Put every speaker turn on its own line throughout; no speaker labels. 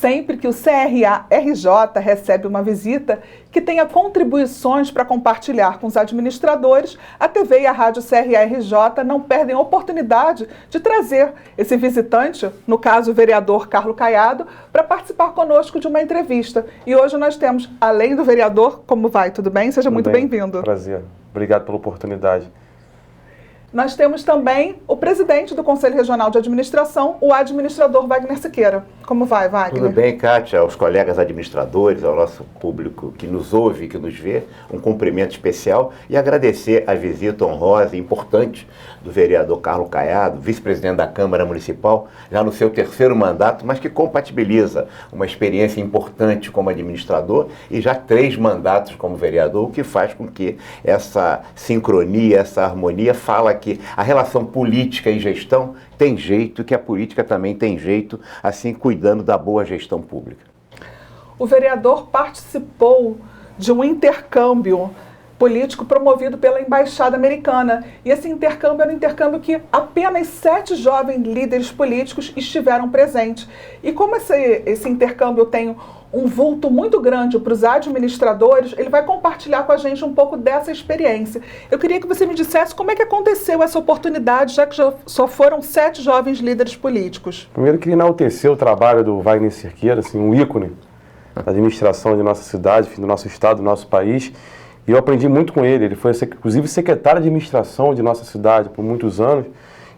sempre que o CRA-RJ recebe uma visita que tenha contribuições para compartilhar com os administradores, a TV e a rádio CRA-RJ não perdem a oportunidade de trazer esse visitante, no caso o vereador Carlos Caiado, para participar conosco de uma entrevista. E hoje nós temos, além do vereador, como vai? Tudo bem? Seja muito bem-vindo.
Prazer. Obrigado pela oportunidade.
Nós temos também o presidente do Conselho Regional de Administração, o administrador Wagner Siqueira. Como vai, Wagner?
Tudo bem, Kátia, aos colegas administradores, ao nosso público que nos ouve e que nos vê, um cumprimento especial e agradecer a visita honrosa e importante do vereador Carlos Caiado, vice-presidente da Câmara Municipal, já no seu terceiro mandato, mas que compatibiliza uma experiência importante como administrador e já 3 mandatos como vereador, o que faz com que essa sincronia, essa harmonia fala que a relação política e gestão tem jeito, que a política também tem jeito, assim cuidando da boa gestão pública.
O vereador participou de um intercâmbio político promovido pela Embaixada Americana. E esse intercâmbio era um intercâmbio que apenas 7 jovens líderes políticos estiveram presentes. E como esse intercâmbio tem um vulto muito grande para os administradores, ele vai compartilhar com a gente um pouco dessa experiência. Eu queria que você me dissesse como é que aconteceu essa oportunidade, já que já só foram 7 jovens líderes políticos.
Primeiro, queria enaltecer o trabalho do Wagner Siqueira, assim, um ícone da administração de nossa cidade, do nosso estado, do nosso país. E eu aprendi muito com ele. Ele foi, inclusive, secretário de administração de nossa cidade por muitos anos.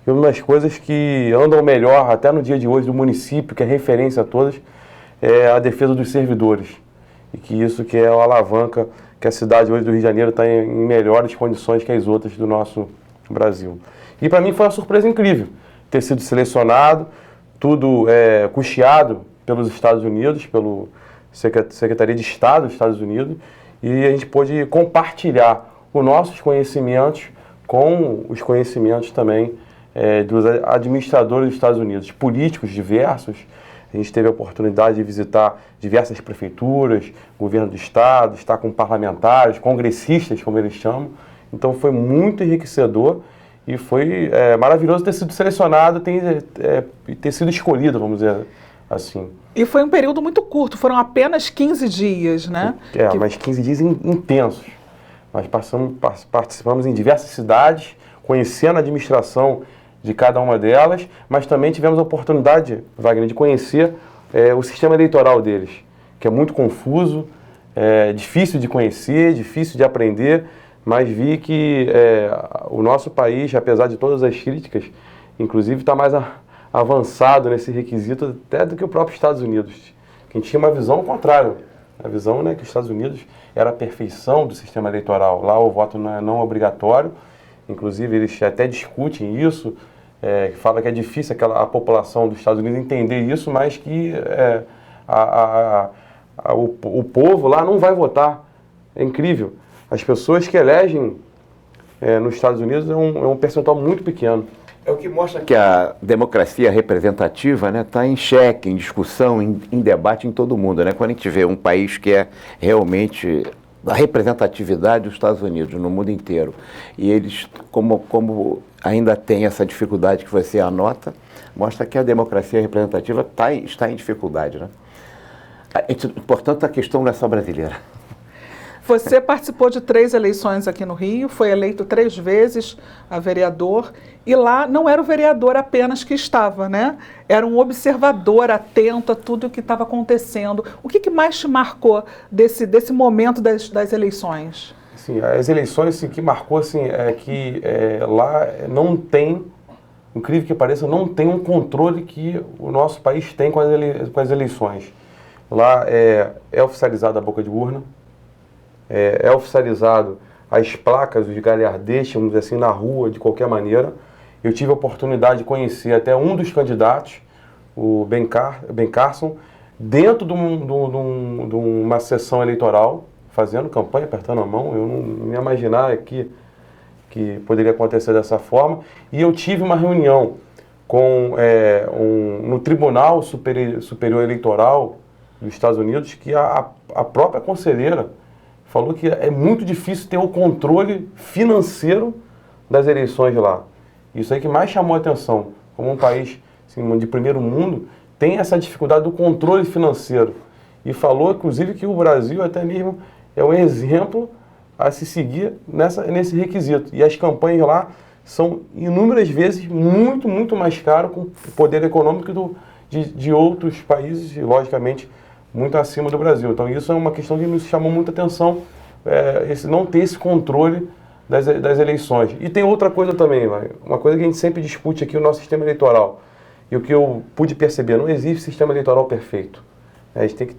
E uma das coisas que andam melhor até no dia de hoje do município, que é referência a todas, é a defesa dos servidores. E que isso que é a alavanca que a cidade hoje do Rio de Janeiro está em melhores condições que as outras do nosso Brasil. E para mim foi uma surpresa incrível ter sido selecionado, tudo custeado pelos Estados Unidos, pela Secretaria de Estado dos Estados Unidos, e a gente pôde compartilhar os nossos conhecimentos com os conhecimentos também dos administradores dos Estados Unidos, políticos diversos. A gente teve a oportunidade de visitar diversas prefeituras, governo do estado, estar com parlamentares, congressistas, como eles chamam. Então foi muito enriquecedor e foi maravilhoso ter sido selecionado e ter sido escolhido, vamos dizer assim.
E foi um período muito curto, foram apenas 15 dias, né?
Mas 15 dias intensos. Nós participamos em diversas cidades, conhecendo a administração de cada uma delas, mas também tivemos a oportunidade, Wagner, de conhecer o sistema eleitoral deles, que é muito confuso, difícil de conhecer, difícil de aprender, mas vi que o nosso país, apesar de todas as críticas, inclusive está mais avançado nesse requisito até do que o próprio Estados Unidos, que tinha uma visão contrária, a visão, né, que os Estados Unidos era a perfeição do sistema eleitoral. Lá o voto não é obrigatório, inclusive eles até discutem isso, que fala que é difícil a população dos Estados Unidos entender isso, mas que o povo lá não vai votar. É incrível. As pessoas que elegem nos Estados Unidos é um percentual muito pequeno.
É o que mostra que a democracia representativa está em xeque, em discussão, em debate em todo mundo. Né? Quando a gente vê um país que é realmente a representatividade dos Estados Unidos no mundo inteiro, e eles, como ainda tem essa dificuldade que você anota, mostra que a democracia representativa está em dificuldade. Né? Portanto, a questão não é só brasileira.
Você participou de 3 eleições aqui no Rio, foi eleito 3 vezes a vereador, e lá não era o vereador apenas que estava, né? Era um observador atento a tudo o que estava acontecendo. O que mais te marcou desse momento das eleições?
Sim, as eleições, assim, que marcou assim, é que lá não tem, incrível que pareça, não tem um controle que o nosso país tem com as eleições. Lá é oficializada a boca de urna, é oficializado as placas, os galhardetes, vamos dizer assim, na rua, de qualquer maneira. Eu tive a oportunidade de conhecer até um dos candidatos, o Ben Carson, dentro de uma sessão eleitoral, fazendo campanha, apertando a mão. Eu não me imaginar que poderia acontecer dessa forma. E eu tive uma reunião no Tribunal Superior Eleitoral dos Estados Unidos, que a própria conselheira falou que é muito difícil ter o controle financeiro das eleições de lá. Isso aí que mais chamou a atenção, como um país assim, de primeiro mundo, tem essa dificuldade do controle financeiro. E falou, inclusive, que o Brasil até mesmo é um exemplo a se seguir nesse requisito. E as campanhas lá são inúmeras vezes muito mais caras com o poder econômico de outros países e, logicamente, muito acima do Brasil. Então isso é uma questão que nos chamou muita atenção, não ter esse controle das eleições. E tem outra coisa também, uma coisa que a gente sempre discute aqui, o nosso sistema eleitoral. E o que eu pude perceber, não existe sistema eleitoral perfeito. A gente tem que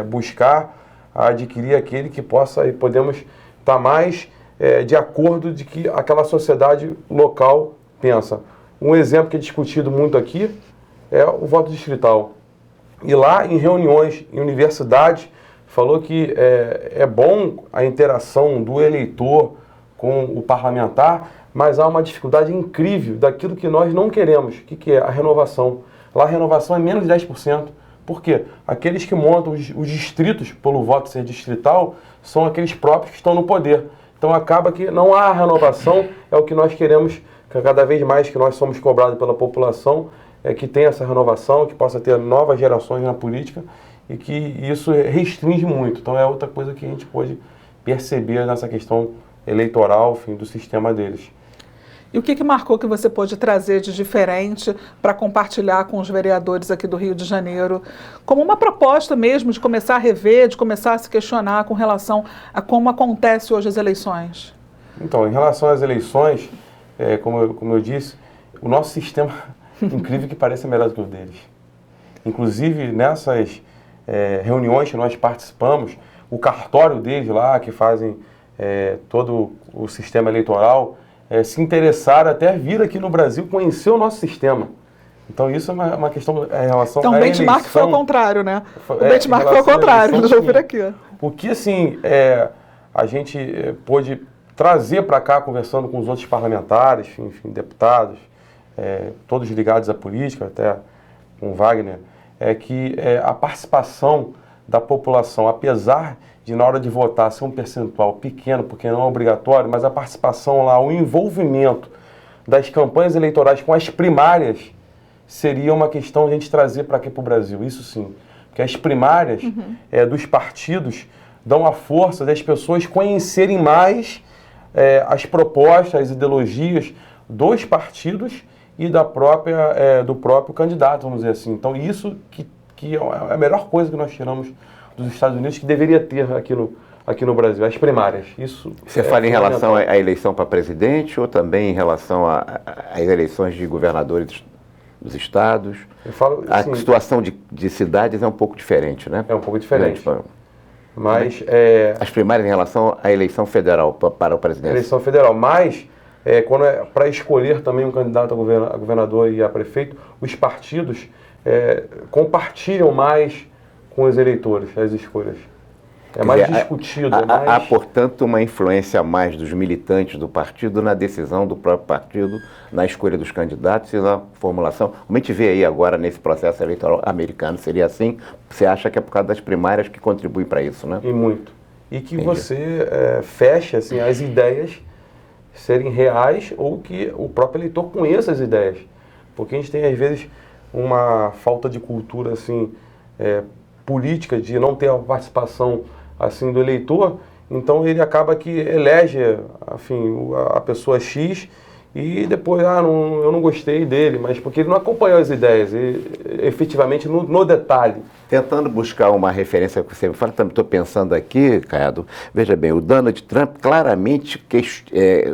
buscar adquirir aquele que podemos estar mais de acordo de que aquela sociedade local pensa. Um exemplo que é discutido muito aqui é o voto distrital. E lá em reuniões, em universidades, falou que é bom a interação do eleitor com o parlamentar, mas há uma dificuldade incrível daquilo que nós não queremos, que é a renovação. Lá a renovação é menos de 10%. Por quê? Aqueles que montam os distritos pelo voto ser distrital são aqueles próprios que estão no poder. Então acaba que não há renovação, é o que nós queremos, cada vez mais que nós somos cobrados pela população, que tenha essa renovação, que possa ter novas gerações na política e que isso restringe muito. Então é outra coisa que a gente pode perceber nessa questão eleitoral, enfim, do sistema deles.
E o que marcou que você pôde trazer de diferente para compartilhar com os vereadores aqui do Rio de Janeiro, como uma proposta mesmo de começar a rever, de começar a se questionar com relação a como acontece hoje as eleições?
Então, em relação às eleições, como eu disse, o nosso sistema, incrível que pareça, é melhor do que o deles. Inclusive, nessas reuniões que nós participamos, o cartório deles lá, que fazem todo o sistema eleitoral, se interessaram até vir aqui no Brasil conhecer o nosso sistema. Então isso é uma questão em relação à eleição. Então o
benchmark foi ao contrário, né? O benchmark foi ao contrário, deixa eu vir aqui.
O que assim, a gente pôde trazer para cá, conversando com os outros parlamentares, enfim, deputados, todos ligados à política, até com o Wagner, é que a participação da população, apesar de na hora de votar ser um percentual pequeno, porque não é obrigatório, mas a participação lá, o envolvimento das campanhas eleitorais com as primárias seria uma questão de a gente trazer para aqui para o Brasil, isso sim. Porque as primárias dos partidos dão a força das pessoas conhecerem mais as propostas, as ideologias dos partidos e do próprio candidato, vamos dizer assim. Então isso que é a melhor coisa que nós tiramos dos Estados Unidos, que deveria ter aqui no Brasil, as primárias. Isso.
Você fala em relação à eleição para presidente ou também em relação às eleições de governadores dos estados?
Eu falo, assim,
a situação de cidades é um pouco diferente, né?
É um pouco diferente. Mas
as primárias em relação à eleição federal para o presidente.
Eleição federal, mas quando para escolher também um candidato a governador e a prefeito, os partidos compartilham mais com os eleitores, as escolhas. Mais discutido.
Há, portanto, uma influência a mais dos militantes do partido na decisão do próprio partido, na escolha dos candidatos e na formulação. Como a gente vê aí agora nesse processo eleitoral americano, seria assim? Você acha que é por causa das primárias que contribuem para isso, né?
E muito. E que você fecha assim, as ideias serem reais ou que o próprio eleitor conheça as ideias. Porque a gente tem, às vezes, uma falta de cultura assim, política, de não ter a participação assim, do eleitor, então ele acaba que elege a pessoa X e depois, eu não gostei dele, mas porque ele não acompanhou as ideias, efetivamente no detalhe.
Tentando buscar uma referência que você me fala, estou pensando aqui, Caiado, veja bem, o Donald Trump claramente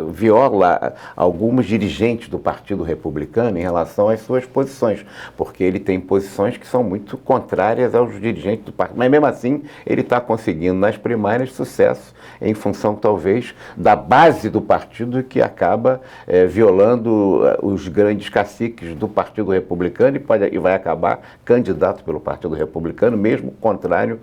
viola alguns dirigentes do Partido Republicano em relação às suas posições, porque ele tem posições que são muito contrárias aos dirigentes do partido, mas mesmo assim ele está conseguindo nas primárias sucesso em função talvez da base do partido que acaba violando os grandes caciques do Partido Republicano e vai acabar candidato pelo Partido Republicano, mesmo contrário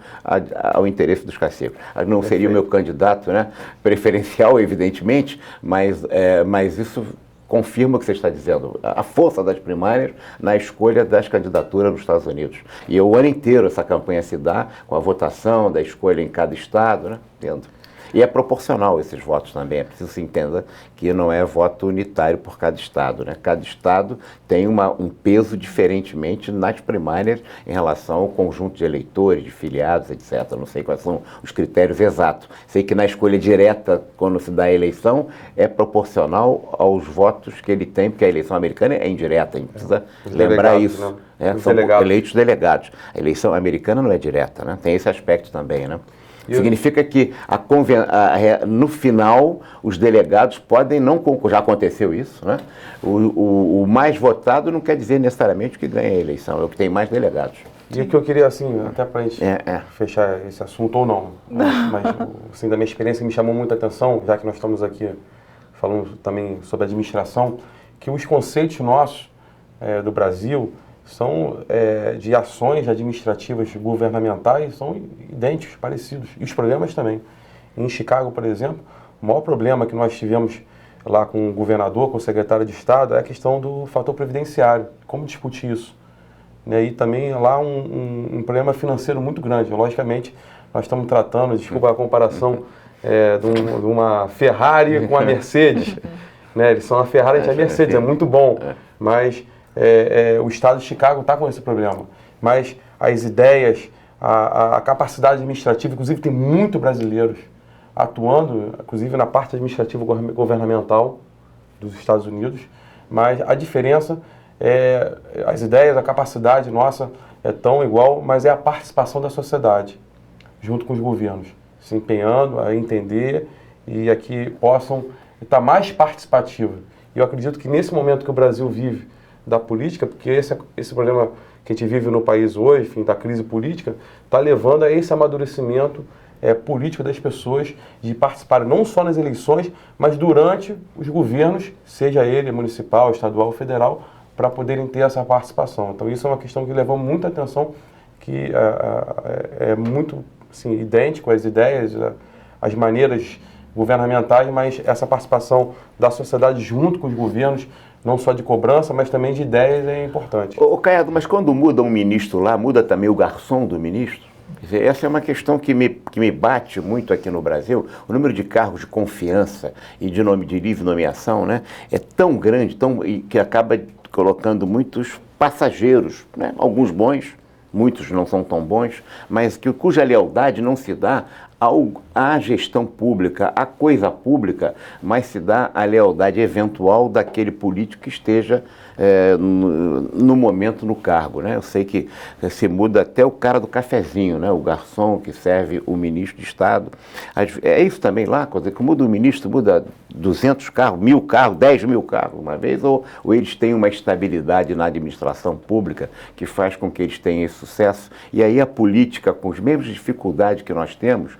ao interesse dos caciques. Não seria o meu candidato, né, preferencial, evidentemente, mas isso confirma o que você está dizendo, a força das primárias na escolha das candidaturas nos Estados Unidos. E o ano inteiro essa campanha se dá com a votação da escolha em cada estado, né, tendo. E é proporcional esses votos também, é preciso se entenda que não é voto unitário por cada estado, né? Cada estado tem um peso diferentemente nas primárias em relação ao conjunto de eleitores, de filiados, etc. Não sei quais são os critérios exatos. Sei que na escolha direta, quando se dá a eleição, é proporcional aos votos que ele tem, porque a eleição americana é indireta, a gente precisa lembrar isso. Né? São eleitos delegados. A eleição americana não é direta, né? Tem esse aspecto também, né? Significa que no final os delegados podem não concordar. Já aconteceu isso, né? O mais votado não quer dizer necessariamente que ganha a eleição, é o que tem mais delegados.
E o que eu queria, assim, até para a gente fechar esse assunto ou não, mas assim, da minha experiência me chamou muita atenção, já que nós estamos aqui falando também sobre administração, que os conceitos nossos do Brasil são de ações administrativas governamentais, são idênticos, parecidos. E os problemas também. Em Chicago, por exemplo, o maior problema que nós tivemos lá com o governador, com o secretário de Estado, é a questão do fator previdenciário. Como discutir isso? E também lá um problema financeiro muito grande. Logicamente, nós estamos tratando, desculpa a comparação, de uma Ferrari com a Mercedes. Né? Eles são a Ferrari e a Mercedes, é muito bom, mas o estado de Chicago está com esse problema. Mas as ideias, a capacidade administrativa, inclusive tem muitos brasileiros atuando, inclusive na parte administrativa governamental dos Estados Unidos, mas a diferença as ideias, a capacidade nossa é tão igual, mas é a participação da sociedade, junto com os governos, se empenhando a entender e a que possam estar mais participativos. E eu acredito que nesse momento que o Brasil vive da política, porque esse problema que a gente vive no país hoje, enfim, da crise política, está levando a esse amadurecimento político das pessoas de participarem não só nas eleições, mas durante os governos, seja ele municipal, estadual ou federal, para poderem ter essa participação. Então isso é uma questão que levou muita atenção, que é muito assim, idêntico às ideias, às maneiras governamentais, mas essa participação da sociedade junto com os governos, não só de cobrança, mas também de ideias, é importante.
Ô Caiado, mas quando muda um ministro lá, muda também o garçom do ministro? Quer dizer, essa é uma questão que me bate muito aqui no Brasil. O número de cargos de confiança e de livre nomeação, né, é tão grande, que acaba colocando muitos passageiros, né, alguns bons, muitos não são tão bons, mas cuja lealdade não se dá à gestão pública, à coisa pública, mas se dá a lealdade eventual daquele político que esteja no momento no cargo, né? Eu sei que se muda até o cara do cafezinho, né? O garçom que serve o ministro de Estado. É isso também lá, quando muda o ministro, muda 200 carros, 1000 carros, 10 mil carros uma vez, ou eles têm uma estabilidade na administração pública que faz com que eles tenham esse sucesso. E aí a política, com as mesmas dificuldades que nós temos,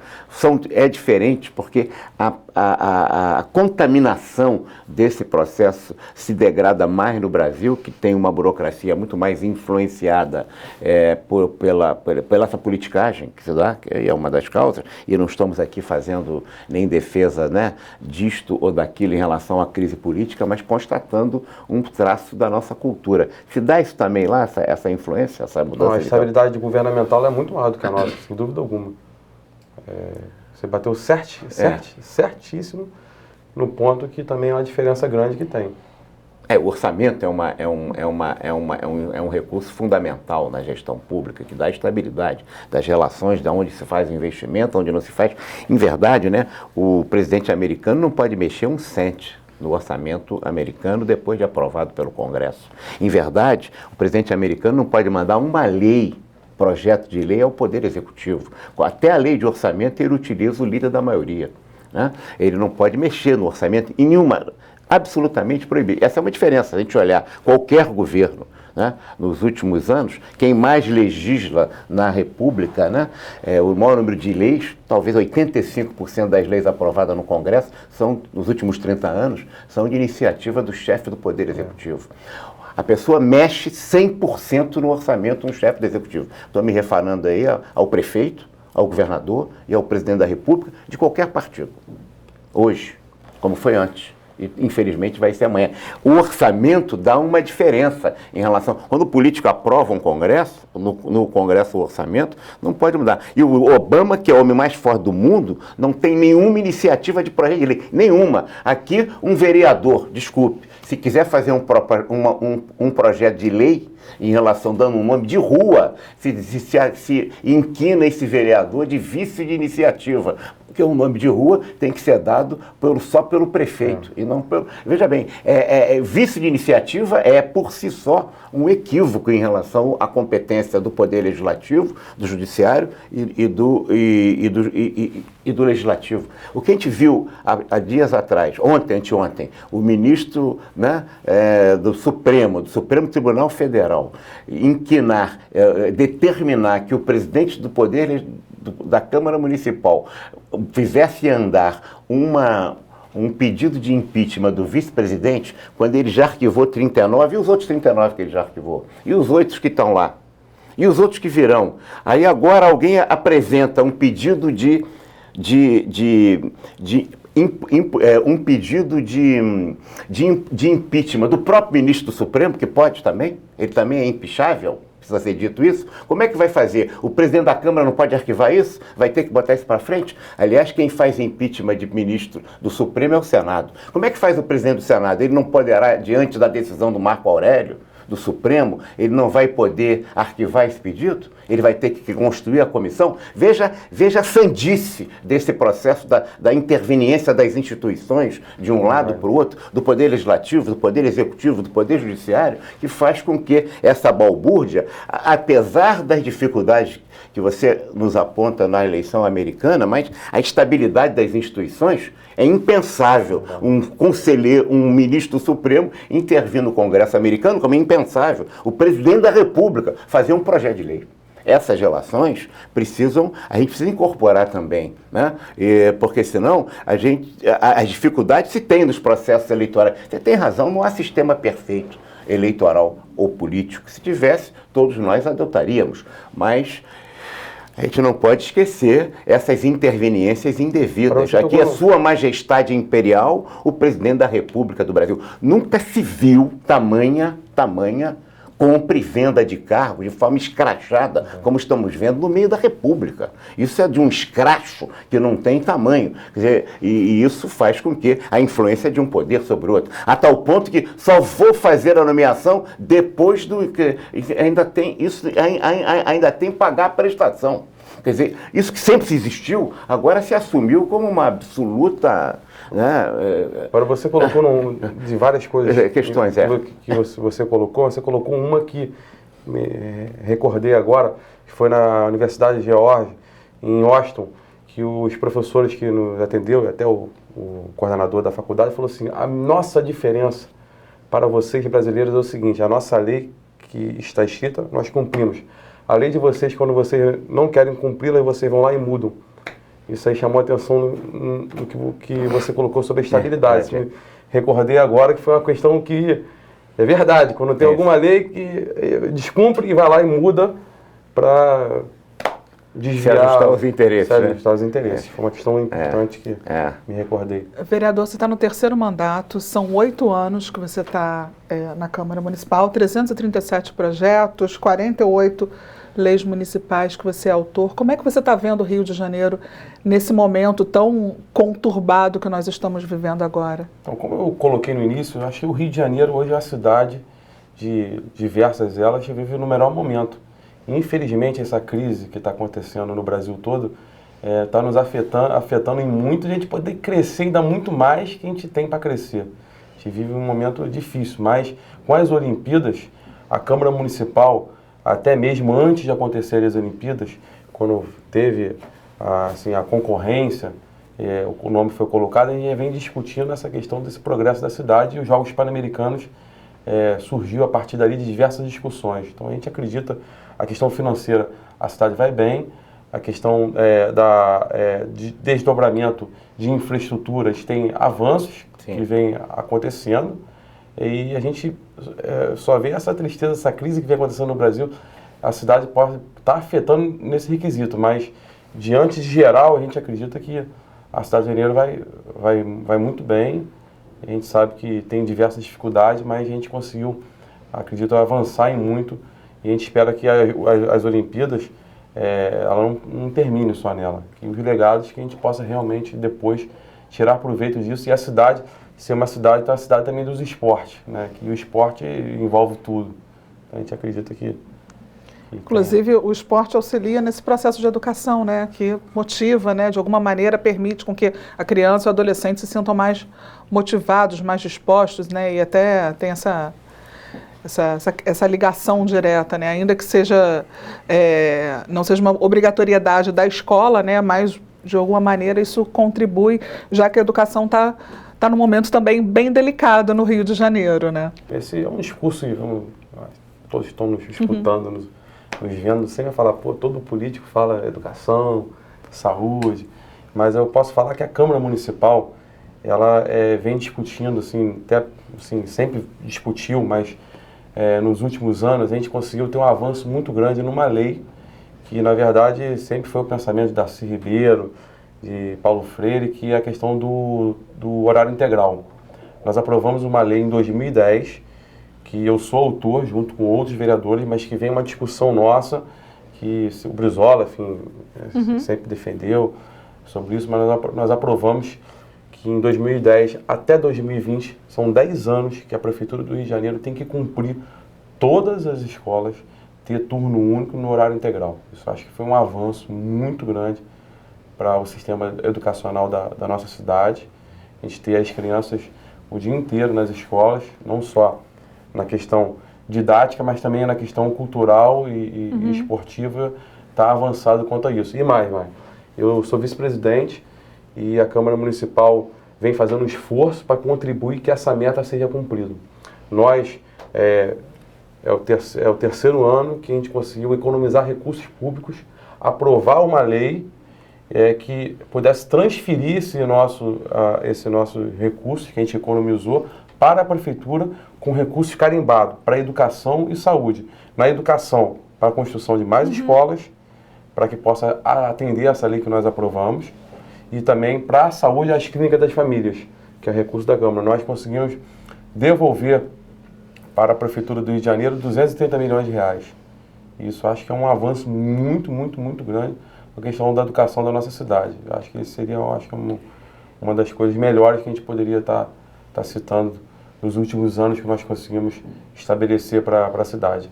é diferente, porque a contaminação desse processo se degrada mais no Brasil, que tem uma burocracia muito mais influenciada pela essa politicagem que se dá, que é uma das causas, e não estamos aqui fazendo nem defesa, né, disto ou daquilo em relação à crise política, mas constatando um traço da nossa cultura. Se dá isso também lá, essa influência, essa mudança?
Não, a estabilidade governamental é muito maior do que a nossa, sem dúvida alguma. Você bateu certíssimo no ponto que também é uma diferença grande que tem.
O orçamento é um recurso fundamental na gestão pública, que dá estabilidade das relações, de onde se faz investimento, onde não se faz. Em verdade, né, o presidente americano não pode mexer um cento no orçamento americano depois de aprovado pelo Congresso. Em verdade, o presidente americano não pode mandar uma lei, projeto de lei, ao Poder Executivo. Até a lei de orçamento ele utiliza o líder da maioria, né? Ele não pode mexer no orçamento em nenhuma, absolutamente proibido. Essa é uma diferença, a gente olhar qualquer governo, né, nos últimos anos, quem mais legisla na República, né, o maior número de leis, talvez 85% das leis aprovadas no Congresso, nos últimos 30 anos, são de iniciativa do chefe do Poder Executivo. A pessoa mexe 100% no orçamento no chefe do Executivo. Estou me referendo aí ao prefeito, ao governador e ao presidente da República de qualquer partido. Hoje, como foi antes. E, infelizmente, vai ser amanhã. O orçamento dá uma diferença em relação... Quando o político aprova um Congresso, no Congresso o orçamento, não pode mudar. E o Obama, que é o homem mais forte do mundo, não tem nenhuma iniciativa de projeto de lei. Nenhuma. Aqui, um vereador, desculpe, se quiser fazer um projeto de lei em relação, dando um nome de rua, se inquina esse vereador de vice de iniciativa. Porque o nome de rua tem que ser dado só pelo prefeito. E não pelo... Veja bem, vice de iniciativa é por si só um equívoco em relação à competência do Poder Legislativo, do Judiciário e do Legislativo. O que a gente viu há dias atrás, anteontem, o ministro, né, do Supremo Tribunal Federal, determinar que o presidente do Poder da Câmara Municipal fizesse andar um pedido de impeachment do vice-presidente, quando ele já arquivou 39, e os outros 39 que ele já arquivou, e os 8 que estão lá, e os outros que virão. Aí agora alguém apresenta um pedido um pedido de impeachment do próprio ministro do Supremo, que pode também, ele também é impichável. Precisa ser dito isso. Como é que vai fazer? O presidente da Câmara não pode arquivar isso? Vai ter que botar isso para frente? Aliás, quem faz impeachment de ministro do Supremo é o Senado. Como é que faz o presidente do Senado? Ele não poderá, diante da decisão do Marco Aurélio, do Supremo, ele não vai poder arquivar esse pedido? Ele vai ter que construir a comissão? Veja a sandice desse processo da interveniência das instituições, de um lado para o outro, do Poder Legislativo, do Poder Executivo, do Poder Judiciário, que faz com que essa balbúrdia, apesar das dificuldades que você nos aponta na eleição americana, mas a estabilidade das instituições é impensável um ministro do Supremo intervir no Congresso americano, como é impensável o presidente da República fazer um projeto de lei. Essas relações a gente precisa incorporar também, né? Porque senão as dificuldades se tem nos processos eleitorais. Você tem razão, não há sistema perfeito eleitoral ou político. Se tivesse, todos nós adotaríamos, mas a gente não pode esquecer essas interveniências indevidas. Aqui é Sua Majestade Imperial, o presidente da República do Brasil. Nunca se viu tamanha compra e venda de cargos de forma escrachada, como estamos vendo no meio da República. Isso é de um escracho que não tem tamanho. Quer dizer, e isso faz com que a influência de um poder sobre o outro, a tal ponto que só vou fazer a nomeação depois do que ainda tem pagar a prestação. Quer dizer, isso que sempre existiu, agora se assumiu como uma absoluta... Né,
Agora você colocou de várias coisas
questões,
que você colocou uma que me recordei agora, que foi na Universidade de Georgia, em Austin, que os professores que nos atendeu, até o coordenador da faculdade, falou assim: a nossa diferença para vocês brasileiros é o seguinte, a nossa lei que está escrita, nós cumprimos. A lei de vocês, quando vocês não querem cumpri-la, vocês vão lá e mudam. Isso aí chamou a atenção no que você colocou sobre a estabilidade. Recordei agora que foi uma questão que é verdade. Quando tem alguma lei que descumpre e vai lá e muda para desviar... Se
ajustar os interesses.
Se ajustar os interesses. Foi uma questão importante que me recordei.
Vereador, você está no 3º mandato, são 8 anos que você está na Câmara Municipal, 337 projetos, 48 leis municipais que você é autor. Como é que você está vendo o Rio de Janeiro nesse momento tão conturbado que nós estamos vivendo agora?
Então, como eu coloquei no início, eu acho que o Rio de Janeiro hoje é uma cidade de diversas elas que vive no melhor momento. Infelizmente, essa crise que está acontecendo no Brasil todo está nos afetando em muito, a gente poder crescer ainda muito mais que a gente tem para crescer. A gente vive um momento difícil, mas com as Olimpíadas, a Câmara Municipal, até mesmo antes de acontecerem as Olimpíadas, quando teve a concorrência, o nome foi colocado, a gente vem discutindo essa questão desse progresso da cidade, e os Jogos Pan-Americanos surgiu a partir dali de diversas discussões. Então a gente acredita, a questão financeira, a cidade vai bem, a questão de desdobramento de infraestruturas tem avanços que vem acontecendo, e a gente só vê essa tristeza, essa crise que vem acontecendo no Brasil, a cidade pode estar afetando nesse requisito, mas diante de geral a gente acredita que a cidade de Janeiro vai muito bem, A gente sabe que tem diversas dificuldades, mas a gente conseguiu, acredito, avançar em muito. E a gente espera que as Olimpíadas, ela não termine só nela. Que os legados que a gente possa realmente depois tirar proveito disso. E a cidade ser uma cidade, a cidade também dos esportes, né? Que o esporte envolve tudo. Então a gente acredita que
inclusive, o esporte auxilia nesse processo de educação, né, que motiva, né, de alguma maneira permite com que a criança e o adolescente se sintam mais motivados, mais dispostos, né, e até tem essa ligação direta, né, ainda que seja, não seja uma obrigatoriedade da escola, né, mas de alguma maneira isso contribui, já que a educação está num momento também bem delicado no Rio de Janeiro, né.
Esse é um discurso, todos estão nos escutando, nos vendo, sempre falar, todo político fala educação, saúde, mas eu posso falar que a Câmara Municipal, ela vem discutindo, assim, até, assim, sempre discutiu, mas nos últimos anos a gente conseguiu ter um avanço muito grande numa lei que, na verdade, sempre foi o pensamento de Darcy Ribeiro, de Paulo Freire, que é a questão do horário integral. Nós aprovamos uma lei em 2010, que eu sou autor, junto com outros vereadores, mas que vem uma discussão nossa, que o Brizola, enfim, sempre defendeu sobre isso, mas nós aprovamos que em 2010 até 2020, são 10 anos que a Prefeitura do Rio de Janeiro tem que cumprir todas as escolas, ter turno único no horário integral. Isso acho que foi um avanço muito grande para o sistema educacional da nossa cidade. A gente ter as crianças o dia inteiro nas escolas, não só na questão didática, mas também na questão cultural e esportiva, está avançado quanto a isso. E mais, eu sou vice-presidente e a Câmara Municipal vem fazendo um esforço para contribuir que essa meta seja cumprida. Nós, é o terceiro ano que a gente conseguiu economizar recursos públicos, aprovar uma lei que pudesse transferir esse nosso recurso que a gente economizou para a Prefeitura com recursos carimbados para educação e saúde. Na educação, para a construção de mais escolas, para que possa atender essa lei que nós aprovamos, e também para a saúde as clínicas das famílias, que é recurso da Câmara. Nós conseguimos devolver para a Prefeitura do Rio de Janeiro 230 milhões de reais. Isso acho que é um avanço muito, muito, muito grande na questão da educação da nossa cidade. Acho que esse seria uma das coisas melhores que a gente poderia estar citando nos últimos anos que nós conseguimos estabelecer para a cidade.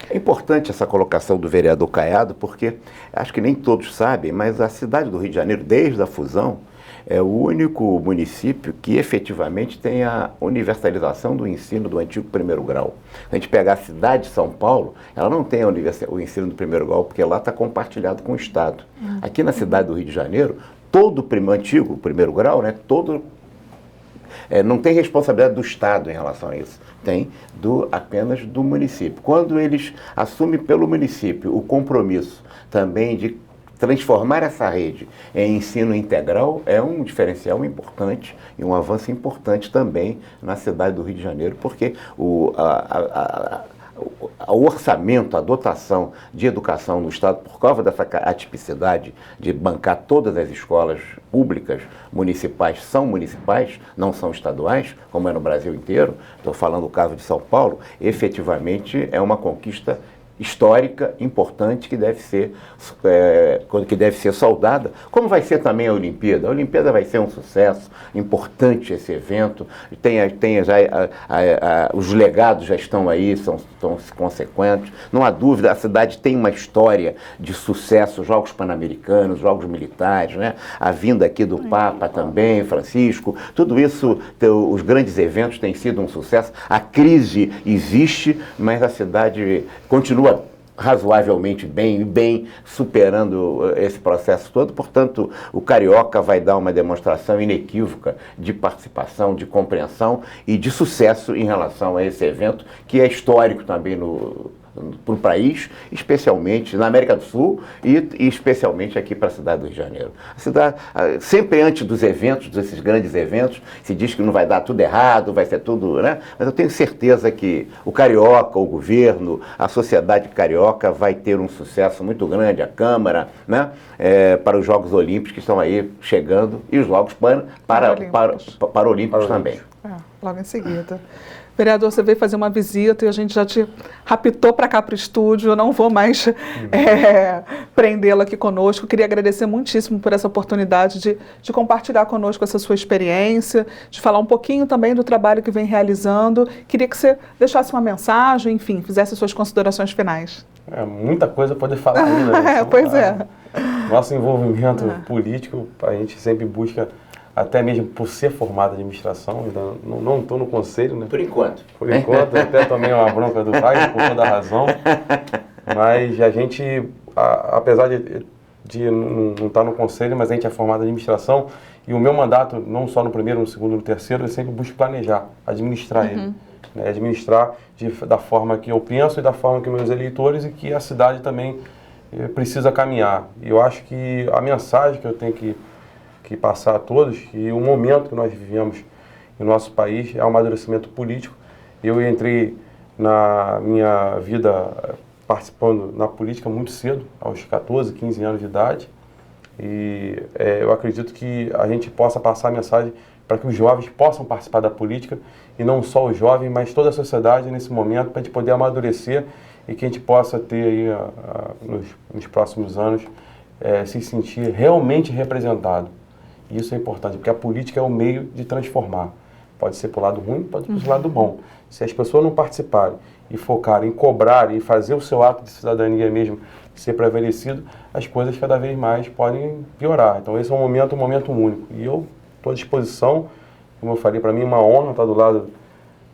É importante essa colocação do vereador Caiado, porque acho que nem todos sabem, mas a cidade do Rio de Janeiro, desde a fusão, é o único município que efetivamente tem a universalização do ensino do antigo primeiro grau. Se a gente pegar a cidade de São Paulo, ela não tem o ensino do primeiro grau, porque lá está compartilhado com o Estado. Aqui na cidade do Rio de Janeiro, todo o antigo primeiro grau, né, não tem responsabilidade do Estado em relação a isso, tem apenas do município. Quando eles assumem pelo município o compromisso também de transformar essa rede em ensino integral, é um diferencial importante e um avanço importante também na cidade do Rio de Janeiro, porque o orçamento, a dotação de educação no Estado, por causa dessa atipicidade de bancar todas as escolas públicas municipais, são municipais, não são estaduais, como é no Brasil inteiro, estou falando do caso de São Paulo, efetivamente é uma conquista histórica, importante, que deve ser saudada, como vai ser também a Olimpíada. A Olimpíada vai ser um sucesso, importante esse evento, os legados já estão aí, são consequentes, não há dúvida, a cidade tem uma história de sucesso, Jogos Pan-Americanos, Jogos Militares, né? A vinda aqui do Papa também, Francisco, tudo isso, os grandes eventos têm sido um sucesso, a crise existe, mas a cidade continua razoavelmente bem superando esse processo todo. Portanto, o Carioca vai dar uma demonstração inequívoca de participação, de compreensão e de sucesso em relação a esse evento, que é histórico também para o país, especialmente na América do Sul e especialmente aqui para a cidade do Rio de Janeiro. A cidade, sempre antes dos eventos, desses grandes eventos, se diz que não vai dar tudo errado, vai ser tudo, né? Mas eu tenho certeza que o Carioca, o governo, a sociedade carioca vai ter um sucesso muito grande, a Câmara, né? Para os Jogos Olímpicos que estão aí chegando e os Jogos Paralímpicos também.
Logo em seguida. Vereador, você veio fazer uma visita e a gente já te raptou para cá para o estúdio, eu não vou mais prendê-lo aqui conosco. Queria agradecer muitíssimo por essa oportunidade de compartilhar conosco essa sua experiência, de falar um pouquinho também do trabalho que vem realizando. Queria que você deixasse uma mensagem, enfim, fizesse suas considerações finais.
Muita coisa pode falar ainda. Né?
Pois é.
Nosso envolvimento político, a gente sempre busca, até mesmo por ser formado em administração, ainda não estou no conselho, né?
Por enquanto.
Por enquanto, até tomei uma bronca do Wagner, por toda a razão. Mas a gente, apesar de não estar no conselho, mas a gente é formado em administração, e o meu mandato, não só no primeiro, no segundo, no terceiro, eu sempre busco planejar, administrar ele. Né? Administrar da forma que eu penso e da forma que meus eleitores e que a cidade também precisa caminhar. E eu acho que a mensagem que eu tenho que passar a todos, que o momento que nós vivemos no nosso país é um amadurecimento político. Eu entrei na minha vida participando na política muito cedo, aos 14, 15 anos de idade, e eu acredito que a gente possa passar a mensagem para que os jovens possam participar da política, e não só os jovens, mas toda a sociedade nesse momento, para a gente poder amadurecer e que a gente possa ter aí, nos próximos anos, se sentir realmente representado. E isso é importante, porque a política é o meio de transformar. Pode ser para o lado ruim, pode ser para o lado bom. Se as pessoas não participarem e focarem em cobrar e fazer o seu ato de cidadania mesmo ser prevalecido, as coisas cada vez mais podem piorar. Então esse é um momento único. E eu estou à disposição, como eu falei, para mim é uma honra estar do lado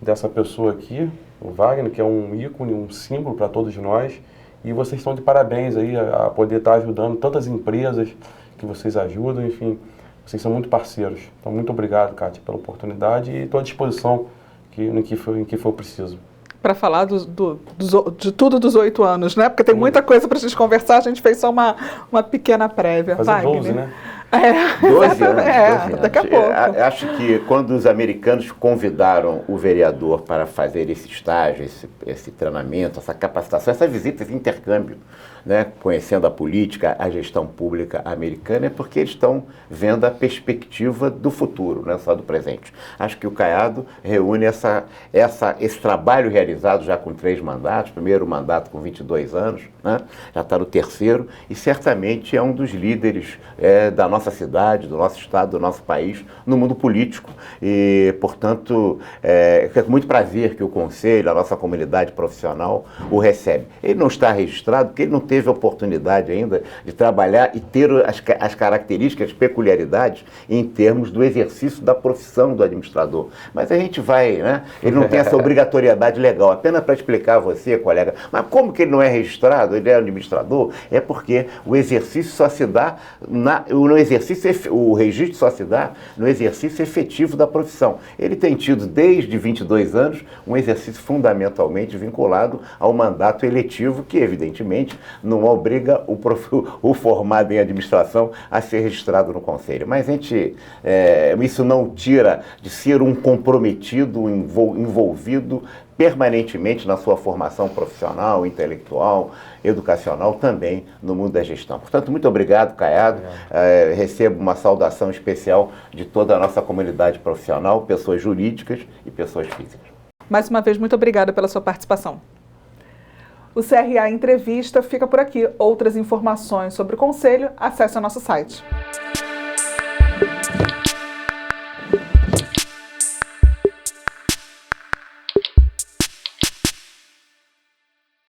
dessa pessoa aqui, o Wagner, que é um ícone, um símbolo para todos nós. E vocês estão de parabéns aí a poder estar ajudando tantas empresas que vocês ajudam, enfim. Vocês são muito parceiros. Então, muito obrigado, Kátia, pela oportunidade e estou à disposição em que for preciso.
Para falar de tudo dos 8 anos, né? Porque tem muita coisa para a gente conversar, a gente fez só uma pequena prévia.
Fazer 12, né?
12 anos.
Daqui a pouco.
Acho que quando os americanos convidaram o vereador para fazer esse estágio, esse treinamento, essa capacitação, essa visita, esse intercâmbio, né, conhecendo a política, a gestão pública americana, é porque eles estão vendo a perspectiva do futuro, não é só do presente. Acho que o Caiado reúne esse trabalho realizado já com 3 mandatos, primeiro mandato com 22 anos, né, já está no terceiro, e certamente é um dos líderes da nossa cidade, do nosso estado, do nosso país, no mundo político. E, portanto, é com muito prazer que o Conselho, a nossa comunidade profissional, o recebe. Ele não está registrado porque ele não teve a oportunidade ainda de trabalhar e ter as características, as peculiaridades em termos do exercício da profissão do administrador. Mas a gente vai, né? Ele não tem essa obrigatoriedade legal. Apenas para explicar a você, colega, mas como que ele não é registrado, ele é administrador? É porque o exercício só se dá o registro só se dá no exercício efetivo da profissão. Ele tem tido, desde 22 anos, um exercício fundamentalmente vinculado ao mandato eletivo, que, evidentemente, não obriga o formado em administração a ser registrado no Conselho. Mas isso não tira de ser um comprometido, envolvido permanentemente na sua formação profissional, intelectual, educacional, também no mundo da gestão. Portanto, muito obrigado, Caiado. Recebo uma saudação especial de toda a nossa comunidade profissional, pessoas jurídicas e pessoas físicas.
Mais uma vez, muito obrigada pela sua participação. O CRA Entrevista fica por aqui. Outras informações sobre o Conselho, acesse o nosso site.